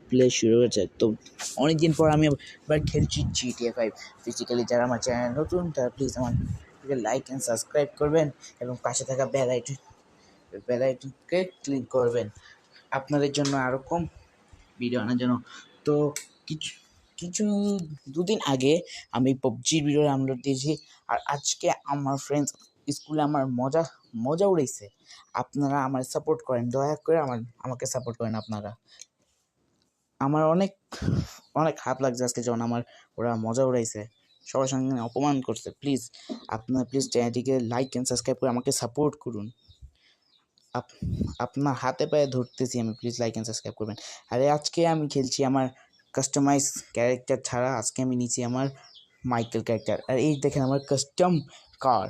Play শুরু হয়েছে। তো অনেকদিন পর আমি আবার খেলছি GTA 5। ফিজিক্যালি যারা আমার চ্যানেল নতুন তারা প্লিজ আমার লাইক অ্যান্ড সাবস্ক্রাইব করবেন এবং পাশে থাকা বেল আইকনকে ক্লিক করবেন আপনাদের জন্য আরও কম ভিডিও আনার জন্য। তো কিছু কিছু দুদিন আগে আমি PUBGর ভিডিও আপলোড দিয়েছি, আর আজকে আমার ফ্রেন্ডস স্কুলে আমার মজা উড়াইছে। আপনারা আমার সাপোর্ট করেন, দয়া করে আমাকে সাপোর্ট করেন আপনারা। আমার অনেক অনেক খারাপ লাগছে আজকে যখন ওরা মজা উড়াইছে, সবার সঙ্গে অপমান করছে। আপনারা প্লিজ চ্যানেলটিকে লাইক অ্যান্ড সাবস্ক্রাইব করে আমাকে সাপোর্ট করুন। আপনার হাতে পায়ে ধরতেছি আমি, প্লিজ লাইক অ্যান্ড সাবস্ক্রাইব করবেন। আরে আজকে আমি খেলছি আমার কাস্টমাইজ ক্যারেক্টার ছাড়া। আজকে আমি নিচ্ছি আমার মাইকেল ক্যারেক্টার, আর এই দেখেন আমার কাস্টম কার,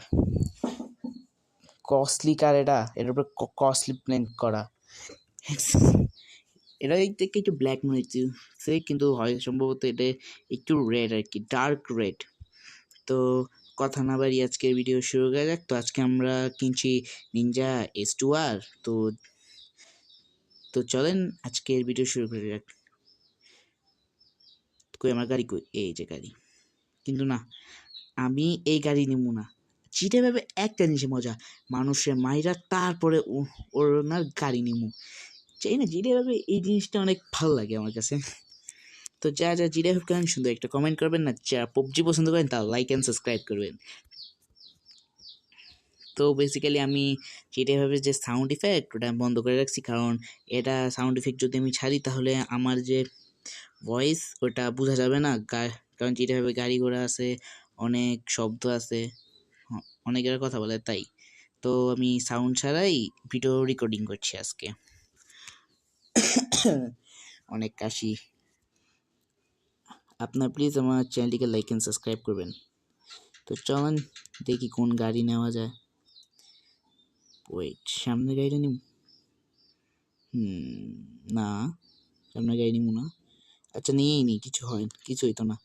কস্টলি কার। এটার উপরে কস্টলি প্লেন করা। এটা দেখতে একটু ব্ল্যাক মনে হচ্ছে, কিন্তু হয় সম্ভবত এটা একটু রেড আর কি, ডার্ক রেড। তো কথা না বাড়িয়ে আজকের ভিডিও শুরু করা যাক। তো আজকে আমরা কিনছি নিনজা S2R। তো চলেন আজকের ভিডিও শুরু করে যাক। কই আমার গাড়ি, কই? এই যে গাড়ি। কিন্তু না, আমি এই গাড়ি নেব না। চিটে ভেবে একটা জিনিসে মজা, মানুষের মাইরা তারপরে ওনার গাড়ি নেব চাই না। জিটে ভেবে এই জিনিসটা অনেক ভালো লাগে আমার কাছে। তো যা জিটে ভেবে কেন সুন্দর একটা কমেন্ট করবেন না, যারা PUBG পছন্দ করেন তারা লাইক অ্যান্ড সাবস্ক্রাইব করবেন। তো বেসিক্যালি আমি যেভাবে যে সাউন্ড ইফেক্ট ওটা বন্ধ করে রাখছি, কারণ এটা সাউন্ড ইফেক্ট যদি আমি ছাড়ি তাহলে আমার যে ভয়েস ওটা বোঝা যাবে না, কারণ যেভাবে গাড়ি ঘোড়া আছে, অনেক শব্দ আছে, অনেকের কথা বলে, তাই। তো আমি সাউন্ড ছাড়াই ভিডিও রেকর্ডিং করছি আজকে। অনেক কাশি। আপনার প্লিজ আমার চ্যানেলটিকে লাইক অ্যান্ড সাবস্ক্রাইব করবেন। তো চলেন দেখি কোন গাড়ি নেওয়া যায়। ওয়েট, সামনে গাড়িটা নিব? না, সামনে গাড়ি নিব না। আচ্ছা নিয়েই নি, কিছু হইতো না,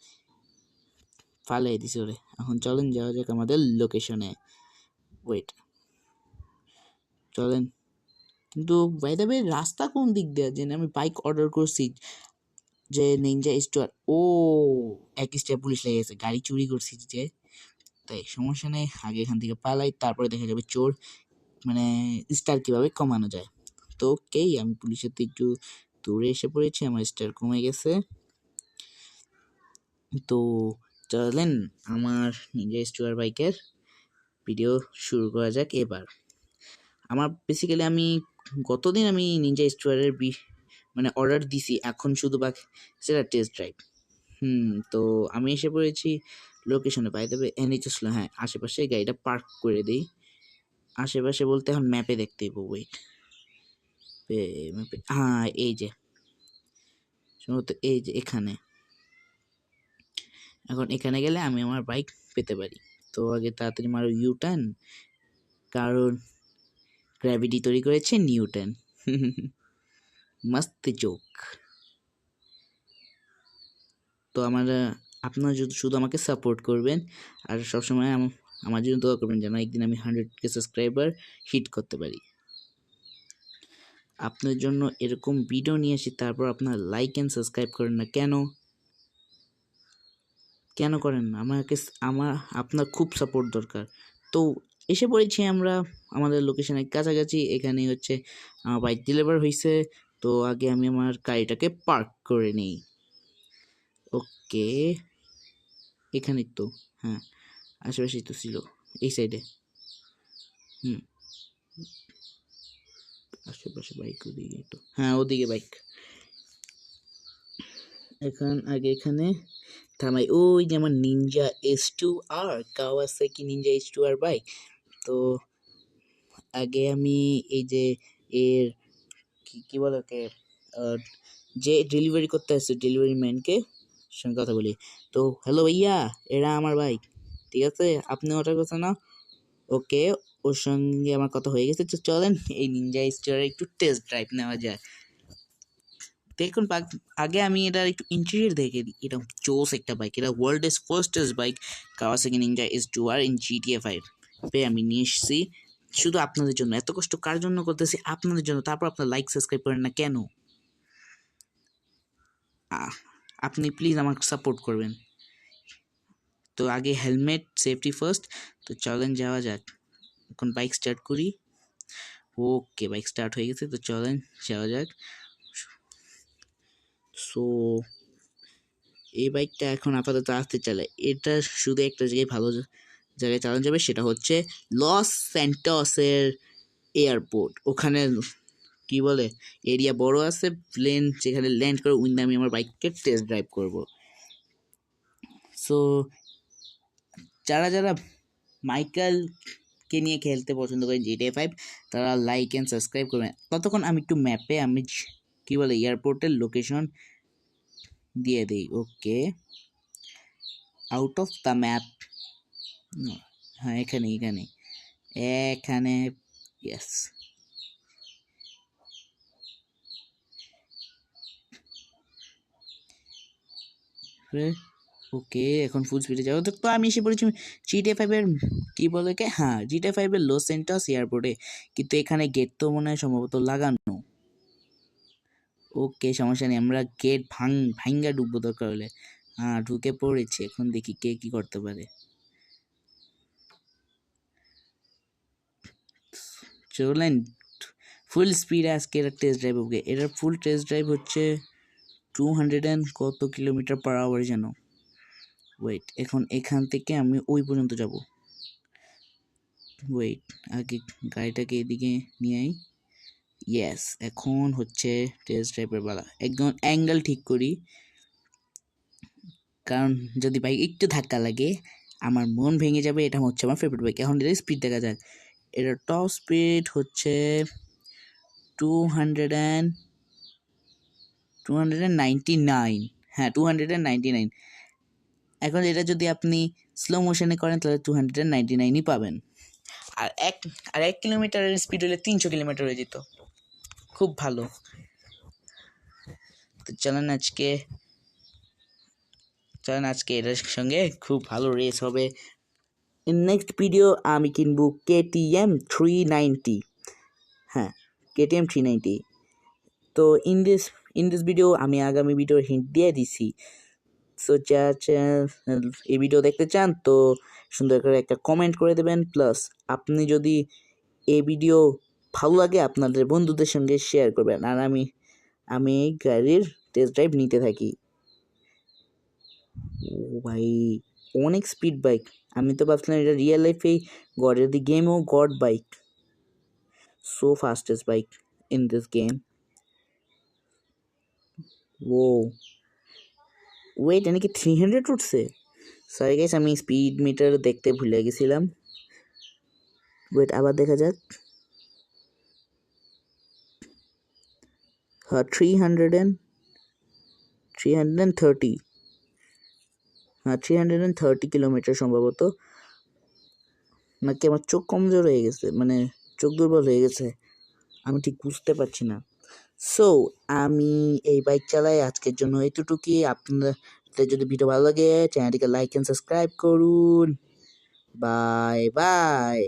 ফালাই দিছি ওরে। এখন চলেন যাওয়া যাক আমাদের লোকেশনে। ওয়েট, চলেন। কিন্তু বাই দ্য ওয়ে রাস্তা কোন দিক দিয়ে? যে আমি বাইক অর্ডার করছি যে নিনজা S2R, ও এক স্টেপ পুলিশ লেগে গেছে, গাড়ি চুরি করছি যে, তাই সমস্যা নেই। আগে এখান থেকে পালাই, তারপরে দেখা যাবে চোর মানে স্টার কিভাবে কমানো যায়। তো ওকেই, আমি পুলিশের তো একটু দূরে এসে পড়েছি, আমার স্টার কমে গেছে। তো চলেন আমার নিনজা S2R বাইকের ভিডিও শুরু করা যাক এবার। আমার বেসিক্যালি গতদিন আমি নিনজা S2R এর মানে অর্ডার দিছি, এখন শুধু বাকি সেটা টেস্ট ড্রাইভ। তো আমি এসে পড়েছি লোকেশনে। বাই দ্য ওয়ে এনএইচ ছিল, হ্যাঁ আশেপাশে গাড়িটা পার্ক করে দিই। আশেপাশে বলতে এখন ম্যাপে দেখতে হইব। ওয়েট, ম্যাপে, হ্যাঁ এই যে সম্ভবত এই যে এখানে। এখন এখানে গেলে আমি আমার বাইক পেতে পারি। তো আগে তাড়াতাড়ি মারো U-টার্ন, কারণ গ্র্যাভিটি তৈরি করেছে নিউটন। মস্ত জোক। তো আপনারা শুধু আমাকে সাপোর্ট করবেন, আর সবসময় আমার জন্য দোয়া করবেন যেন একদিন আমি 100K সাবস্ক্রাইবার হিট করতে পারি। আপনার জন্য এরকম ভিডিও নিয়ে আসি, তারপর আপনার লাইক অ্যান্ড সাবস্ক্রাইব করেন না কেন করেন না? আপনার খুব সাপোর্ট দরকার। তো এসে পড়েছি আমরা আমাদের লোকেশনের কাছাকাছি। এখানে হচ্ছে আমার বাইক ডেলিভার হয়েছে। তো আগে আমি আমার গাড়িটাকে পার্ক করে নিই। ওকে, এখানেই তো, হ্যাঁ আশেপাশেই তো ছিল, এই সাইডে। আশেপাশে বাইক, ওদিকে তো, হ্যাঁ ওদিকে বাইক। আগে এখানে থামাই। ওই যে আমার Ninja S2R, Kawasaki Ninja S2R bike. তো আগে আমি এই যে এর কি বলে ওকে, যে ডেলিভারি করতে আসছে ডেলিভারি ম্যানকে সঙ্গে কথা বলি। তো হ্যালো ভাইয়া, এরা আমার বাইক, ঠিক আছে আপনি অর্ডার করছেন না? ওকে, ওর সঙ্গে আমার কথা হয়ে গেছে। তো চলেন এই নিনজা S2R একটু টেস্ট ড্রাইভ নেওয়া যায়। দেখুন আগে আমি এটার একটু ইন্টেরিয়র দেখে দিই। এটা জোস একটা বাইক, এটা ওয়ার্ল্ডের fastest bike, Kawasaki Ninja S2R in GTA 5 আমি নিয়ে এসেছি শুধু আপনাদের জন্য। এত কষ্ট কার জন্য করতেছি? আপনাদের জন্য। তারপর আপনার লাইক সাবস্ক্রাইব করেন না কেন? আপনি প্লিজ আমাকে সাপোর্ট করবেন। তো আগে হেলমেট, সেফটি ফার্স্ট। তো চলেন যাওয়া যাক। এখন বাইক স্টার্ট করি। ওকে, বাইক স্টার্ট হয়ে গেছে। তো চলেন যাওয়া যাক। সো এই বাইকটা এখন আপাতত আসতে চলে। এটা শুধু একটা জায়গায় ভালো জায়গায় চালানো যাবে, সেটা হচ্ছে লস স্যান্টোসের এয়ারপোর্ট। ওখানে কি বলে এরিয়া বড় আছে, প্লেন যেখানে ল্যান্ড করে উইন্ড আমি আমার বাইককে টেস্ট ড্রাইভ করব। সো যারা যারা মাইকেলকে নিয়ে খেলতে পছন্দ করেন GTA 5, তারা লাইক অ্যান্ড সাবস্ক্রাইব করবেন। ততক্ষণ আমি একটু ম্যাপে কি বলে এয়ারপোর্টের লোকেশন দিয়ে দিই। ওকে, আউট অফ দ্য ম্যাপ। হ্যাঁ, এখানে এখানে এখানে ইয়েস। ওকে, এখন ফুল স্পিডে যাবো। তো আমি এসে পড়েছি GTA 5-এর কি বলে কে, হ্যাঁ GTA 5-এর লস স্যান্টোস এয়ারপোর্টে। কিন্তু এখানে গেট তো মনে হয় সম্ভবত লাগানো। ওকে, সমস্যা নেই, আমরা গেট ভাঙ্গা ঢুকবো দরকার হলে। হ্যাঁ, ঢুকে পড়েছি। এখন দেখি কে কি করতে পারে। চলেন ফুল স্পিড আজকে এর টেস্ট ড্রাইভ হবে। এটার ফুল টেস্ট ড্রাইভ হচ্ছে 200 কত কিলোমিটার পার আওয়ার যেন। ওয়েট, এখন এখান থেকে আমি ওই পর্যন্ত যাব। ওয়েট, আগে গাড়িটাকে এদিকে নিয়ে আই। ইয়েস, এখন হচ্ছে টেস্ট ড্রাইভের বেলা। একদম অ্যাঙ্গেল ঠিক করি, কারণ যদি বাইক একটু ধাক্কা লাগে আমার মন ভেঙে যাবে। এটা হচ্ছে আমার ফেভারিট বাইক। এখন এর স্পিড দেখা যাক। এটার টপ স্পিড হচ্ছে 299। হ্যাঁ, 299। এখন এটা যদি আপনি স্লো মোশনে করেন তাহলে 299ই পাবেন। আর এক কিলোমিটারের স্পিড হলে 300 কিলোমিটার হয়ে যেত। খুব ভালো। তো চলেন আজকে এটার সঙ্গে খুব ভালো রেস হবে। নেক্সট ভিডিও আমি কিনবো KTM 390। হ্যাঁ, KTM 390। তো ইন দিস ভিডিও আমি আগামী ভিডিওর হিন্ট দিয়ে দিছি। সো এই ভিডিও দেখতে চান তো সুন্দর করে একটা কমেন্ট করে দেবেন। প্লাস আপনি যদি এই ভিডিও ভালো লাগে আপনাদের বন্ধুদের সঙ্গে শেয়ার করবেন। আর আমি এই গাড়ির টেস্ট ড্রাইভ নিতে থাকি। ও ভাই, অনেক স্পিড বাইক। আমি তো ভাবছিলাম এটা রিয়েল লাইফেই গডের দি গেমও god bike. So fastest bike in this game. Oh wait, এনেকি 300 উঠছে। সরি গাইস, আমি স্পিড মিটার দেখতে ভুলে গেছিলাম। ওয়েট, আবার দেখা যাক। হ্যাঁ, 330। হ্যাঁ, 330 কিলোমিটার সম্ভবত। নাকি আমার চোখ কমজোর হয়ে গেছে, মানে চোখ দুর্বল হয়ে গেছে, আমি ঠিক বুঝতে পারছি না। সো আমি এই বাইক চালাই আজকের জন্য এতটুকুই। আপনাদের যদি ভিডিও ভালো লাগে চ্যানেলটিকে লাইক অ্যান্ড সাবস্ক্রাইব করুন। Bye bye.